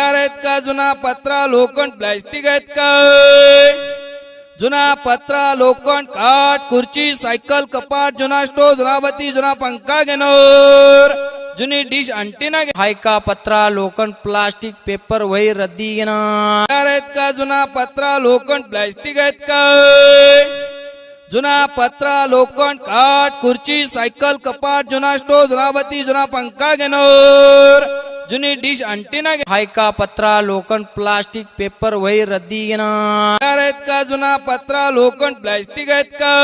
आहेत का जुना पत्रा लोखंड प्लॅस्टिक आहेत का? जुना पत्रा लोखंड काठ खुर्ची सायकल कपाट जुना स्टोव जुना बत्ती जुना पंखा घेणार. जुनी डिश अंटीना हाय का पत्रा लोखंड प्लास्टिक पेपर वही रद्दी घेणार. आहेत का जुना पत्रा लोखंड प्लॅस्टिक आहेत का? जुना पत्रा लोखंड काठ खुर्ची सायकल कपाट जुना स्टोव जुना बत्ती जुना पंखा घेणार. जुनी डिश अंटीना हाय का पत्रा लोखंड प्लास्टिक पेपर वही रद्दी घेणार. आहेत का जुना पत्रा लोखंड प्लॅस्टिक आहेत का?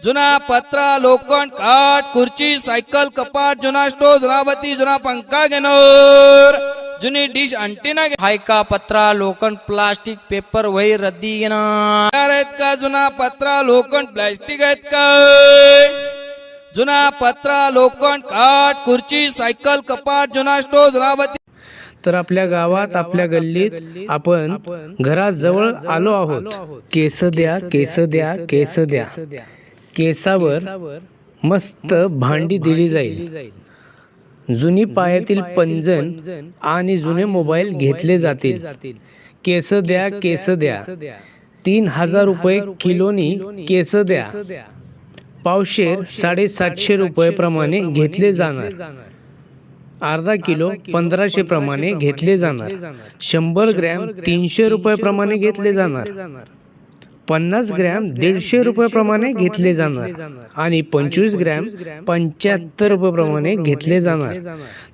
जुना पत्रा लोखंड काठ खुर्ची सायकल कपाट जुना स्टोव जुना बत्ती जुना पंखा घेणार. जुनी डिश अंटीना हाय का पत्रा लोखंड प्लास्टिक पेपर वही रद्दी घेणार. आहेत का जुना पत्रा लोखंड प्लॅस्टिक आहेत का? जुना पत्रा लोखंड काठ खुर्ची सायकल कपाट जुना स्टोव जुना बत्ती. तर आपल्या गावात आपल्या गल्लीत आपण घराजवळ आलो आहोत. केस द्या केस द्या केस द्या. केसावर मस्त भांडी दिली जाईल. जुनी पायातील पंजन आणि जुने मोबाईल घेतले जातील. केस द्या केस द्या. 3000 रुपये किलोनी केस द्या. पावशेर 750 रुपये प्रमाणे घेतले जाणार. अर्धा किलो 1500 प्रमाणे घेतले जाणार. 100 ग्रॅम 300 रुपये प्रमाणे घेतले जाणार. 50 ग्रॅम 150 रुपये प्रमाणे घेतले जाणार आणि 25 ग्रॅम 75 रुपये प्रमाणे घेतले जाणार.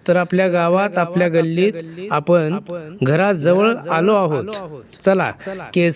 तर आपल्या गावात आपल्या गल्लीत आपण घराजवळ आलो आहोत. चला केस